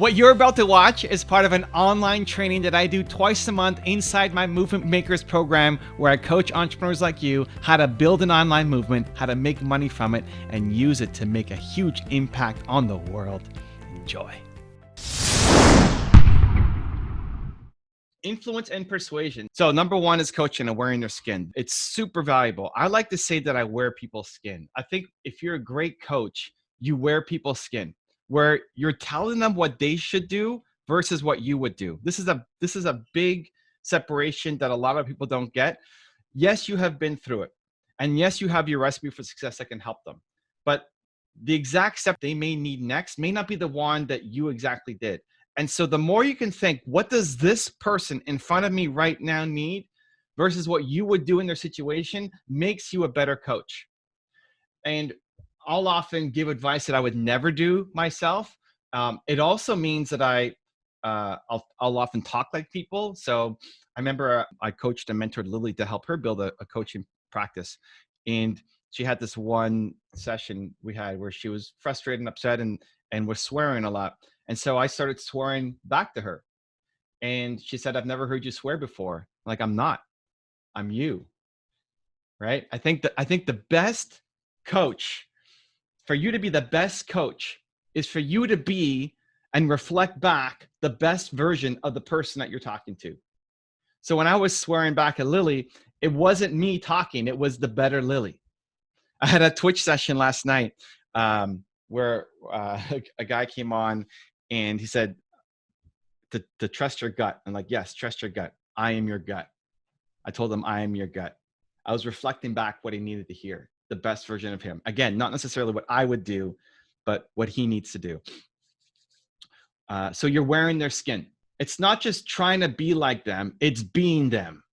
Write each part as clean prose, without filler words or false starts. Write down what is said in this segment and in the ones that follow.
What you're about to watch is part of an online training that I do twice a month inside my Movement Makers program, where I coach entrepreneurs like you how to build an online movement, how to make money from it, and use it to make a huge impact on the world. Enjoy. Influence and persuasion. So number one is coaching and wearing their skin. It's super valuable. I like to say that I wear people's skin. I think if you're a great coach, you wear people's skin, where you're telling them what they should do versus what you would do. This is a big separation that a lot of people don't get. Yes, you have been through it. And yes, you have your recipe for success that can help them. But the exact step they may need next may not be the one that you exactly did. And so the more you can think, what does this person in front of me right now need versus what you would do in their situation, makes you a better coach. And I'll often give advice that I would never do myself. It also means that I'll often talk like people. So I remember I coached and mentored Lily to help her build a coaching practice. And she had this one session we had where she was frustrated and upset and was swearing a lot. And so I started swearing back to her. And she said, "I've never heard you swear before." Like, I'm not. I'm you. Right? I think the best coach, for you to be the best coach, is for you to be and reflect back the best version of the person that you're talking to. So when I was swearing back at Lily, it wasn't me talking. It was the better Lily. I had a Twitch session last night where a guy came on and he said to trust your gut. I'm like, yes, trust your gut. I am your gut. I told him I am your gut. I was reflecting back what he needed to hear, the best version of him. Again, not necessarily what I would do, but what he needs to do. So you're wearing their skin. It's not just trying to be like them, it's being them.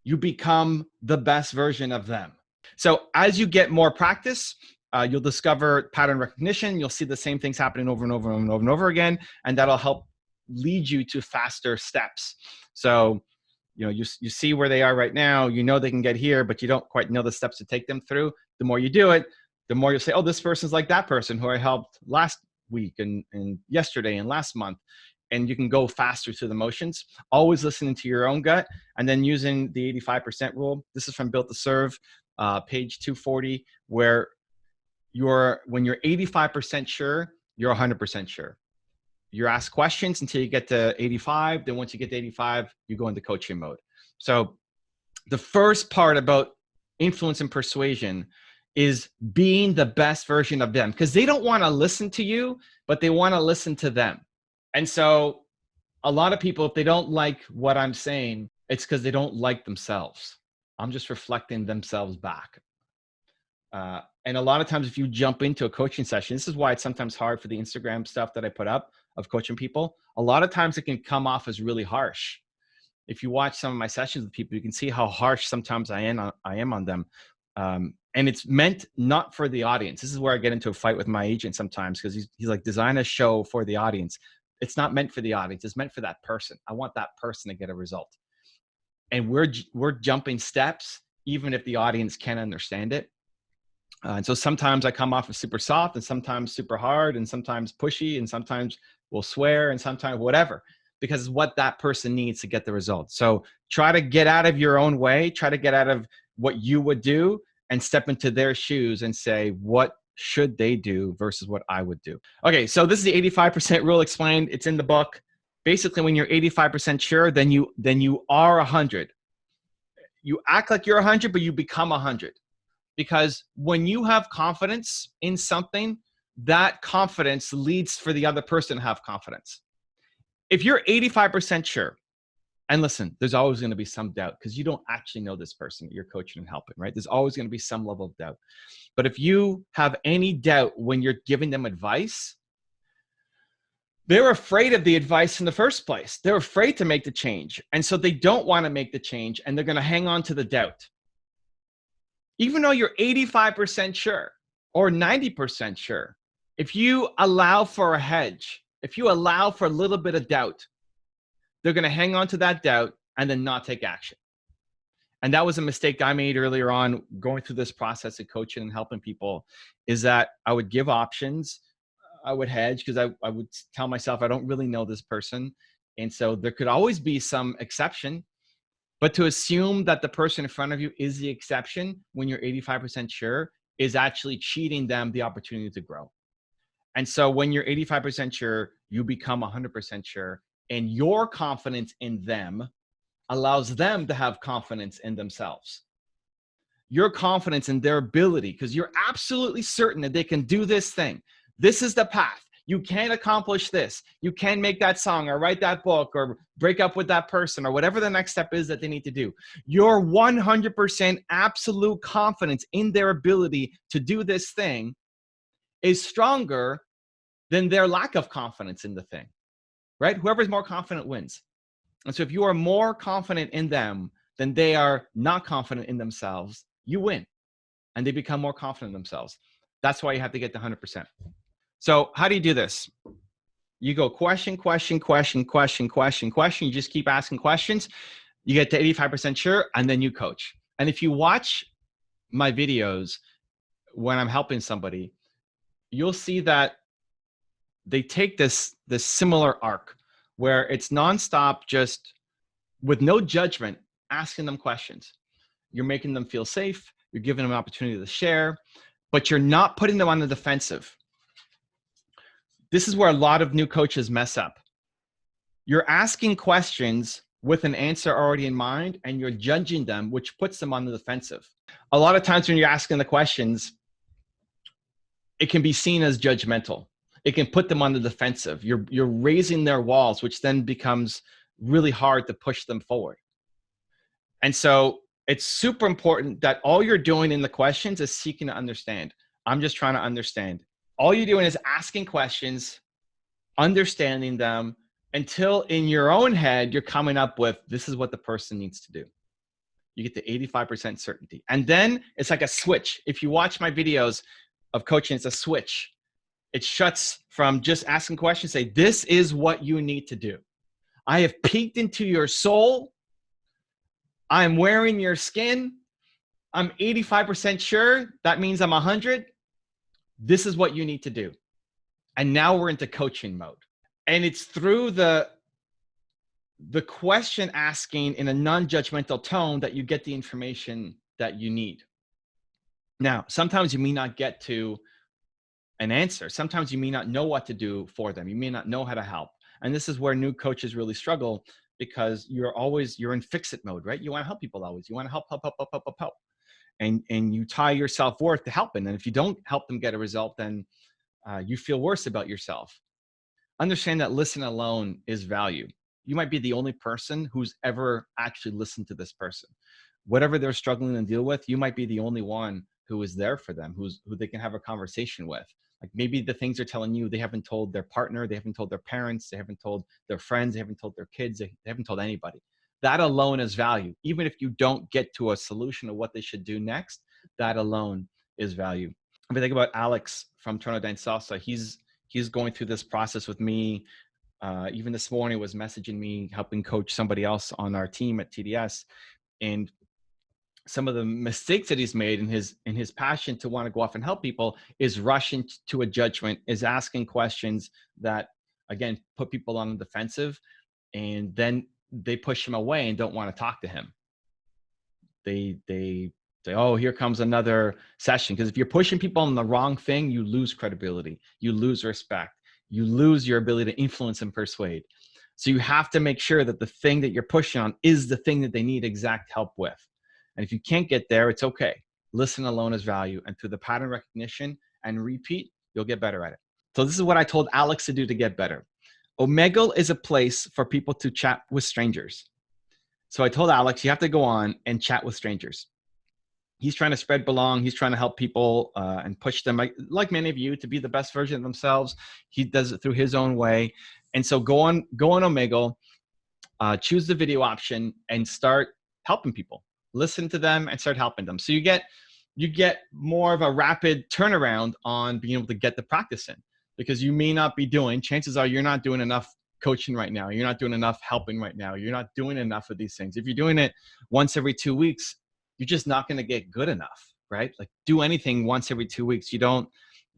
You become the best version of them. So as you get more practice, you'll discover pattern recognition. You'll see the same things happening over and over and over and over again, and that'll help lead you to faster steps. So, you know, you see where they are right now. You know they can get here, but you don't quite know the steps to take them through. The more you do it, the more you'll say, "Oh, this person's like that person who I helped last week and yesterday and last month." And you can go faster through the motions, always listening to your own gut, and then using the 85% rule. This is from Built to Serve, page 240, where when you're 85% sure, you're 100% sure. You ask questions until you get to 85. Then once you get to 85, you go into coaching mode. So the first part about influence and persuasion is being the best version of them, because they don't want to listen to you, but they want to listen to them. And so a lot of people, if they don't like what I'm saying, it's because they don't like themselves. I'm just reflecting themselves back. And a lot of times if you jump into a coaching session, this is why it's sometimes hard for the Instagram stuff that I put up of coaching people. A lot of times it can come off as really harsh. If you watch some of my sessions with people, you can see how harsh sometimes I am on them. And it's meant not for the audience. This is where I get into a fight with my agent sometimes, because he's like, design a show for the audience. It's not meant for the audience. It's meant for that person. I want that person to get a result. And we're jumping steps, even if the audience can't understand it. And so sometimes I come off as super soft, and sometimes super hard, and sometimes pushy, and sometimes we'll swear, and sometimes whatever, because it's what that person needs to get the result. So try to get out of your own way, try to get out of what you would do and step into their shoes and say, what should they do versus what I would do? Okay, so this is the 85% rule explained. It's in the book. Basically, when you're 85% sure, then you are 100. You act like you're 100, but you become 100. Because when you have confidence in something, that confidence leads for the other person to have confidence. If you're 85% sure, and listen, there's always going to be some doubt, because you don't actually know this person that you're coaching and helping, right? There's always going to be some level of doubt. But if you have any doubt when you're giving them advice, they're afraid of the advice in the first place. They're afraid to make the change. And so they don't want to make the change, and they're going to hang on to the doubt. Even though you're 85% sure or 90% sure, if you allow for a hedge, if you allow for a little bit of doubt, they're going to hang on to that doubt and then not take action. And that was a mistake I made earlier on going through this process of coaching and helping people, is that I would give options I would hedge because I would tell myself I don't really know this person. And so there could always be some exception. But to assume that the person in front of you is the exception when you're 85% sure is actually cheating them the opportunity to grow. And so when you're 85% sure, you become 100% sure, and your confidence in them allows them to have confidence in themselves. Your confidence in their ability, because you're absolutely certain that they can do this thing. This is the path. You can accomplish this. You can make that song or write that book or break up with that person or whatever the next step is that they need to do. Your 100% absolute confidence in their ability to do this thing is stronger than their lack of confidence in the thing, right? Whoever's more confident wins. And so if you are more confident in them than they are not confident in themselves, you win and they become more confident in themselves. That's why you have to get to 100%. So how do you do this? You go question, question, question, question, question, question. You just keep asking questions. You get to 85% sure, and then you coach. And if you watch my videos when I'm helping somebody, you'll see that they take this similar arc where it's nonstop, just with no judgment, asking them questions. You're making them feel safe. You're giving them an opportunity to share, but you're not putting them on the defensive. This is where a lot of new coaches mess up. You're asking questions with an answer already in mind, and you're judging them, which puts them on the defensive. A lot of times when you're asking the questions, it can be seen as judgmental. It can put them on the defensive. You're raising their walls, which then becomes really hard to push them forward. And so it's super important that all you're doing in the questions is seeking to understand. I'm just trying to understand. All you're doing is asking questions, understanding them, until in your own head, you're coming up with, this is what the person needs to do. You get to 85% certainty. And then it's like a switch. If you watch my videos of coaching, it's a switch. It shuts from just asking questions, say, this is what you need to do. I have peeked into your soul. I'm wearing your skin. I'm 85% sure. That means I'm 100. This is what you need to do. And now we're into coaching mode. And it's through the question asking in a non-judgmental tone that you get the information that you need. Now, sometimes you may not get to an answer. Sometimes you may not know what to do for them. You may not know how to help. And this is where new coaches really struggle, because you're in fix-it mode, right? You want to help people always. You want to help. And you tie your self-worth to helping. And if you don't help them get a result, then you feel worse about yourself. Understand that listening alone is value. You might be the only person who's ever actually listened to this person. Whatever they're struggling to deal with, you might be the only one who is there for them, who they can have a conversation with. Like maybe the things they're telling you, they haven't told their partner, they haven't told their parents, they haven't told their friends, they haven't told their kids, they haven't told anybody. That alone is value. Even if you don't get to a solution of what they should do next, that alone is value. If I think about Alex from Toronto Dance Salsa, he's going through this process with me. Even this morning was messaging me, helping coach somebody else on our team at TDS. And some of the mistakes that he's made in his passion to want to go off and help people is rushing to a judgment, is asking questions that, again, put people on the defensive, and then they push him away and don't want to talk to him. They say, oh, here comes another session. Because if you're pushing people on the wrong thing, you lose credibility, you lose respect, you lose your ability to influence and persuade. So you have to make sure that the thing that you're pushing on is the thing that they need exact help with. And if you can't get there, it's okay. Listen alone is value. And through the pattern recognition and repeat, you'll get better at it. So this is what I told Alex to do to get better. Omegle is a place for people to chat with strangers. So I told Alex, you have to go on and chat with strangers. He's trying to spread belong. He's trying to help people and push them, like many of you, to be the best version of themselves. He does it through his own way. And so go on Omegle, choose the video option, and start helping people. Listen to them and start helping them. So you get more of a rapid turnaround on being able to get the practice in, because you may not be doing, chances are you're not doing enough coaching right now. You're not doing enough helping right now. You're not doing enough of these things. If you're doing it once every 2 weeks, you're just not going to get good enough, right? Like do anything once every 2 weeks. You don't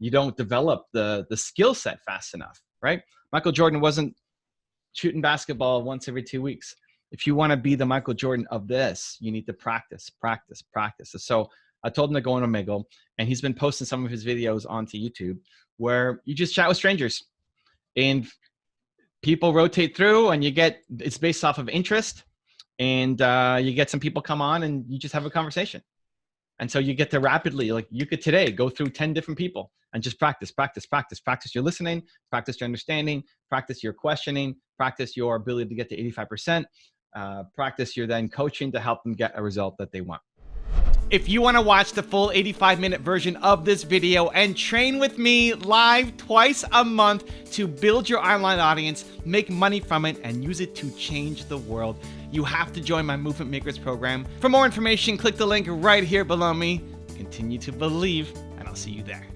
you don't develop the skill set fast enough, right? Michael Jordan wasn't shooting basketball once every 2 weeks. If you want to be the Michael Jordan of this, you need to practice. So I told him to go on Omegle, and he's been posting some of his videos onto YouTube where you just chat with strangers and people rotate through, and it's based off of interest, and you get some people come on and you just have a conversation. And so you get to rapidly, like you could today go through 10 different people and just practice your listening, practice your understanding, practice your questioning, practice your ability to get to 85%, practice your then coaching to help them get a result that they want. If you want to watch the full 85-minute version of this video and train with me live twice a month to build your online audience, make money from it, and use it to change the world, you have to join my Movement Makers program. For more information, click the link right here below me. Continue to believe, and I'll see you there.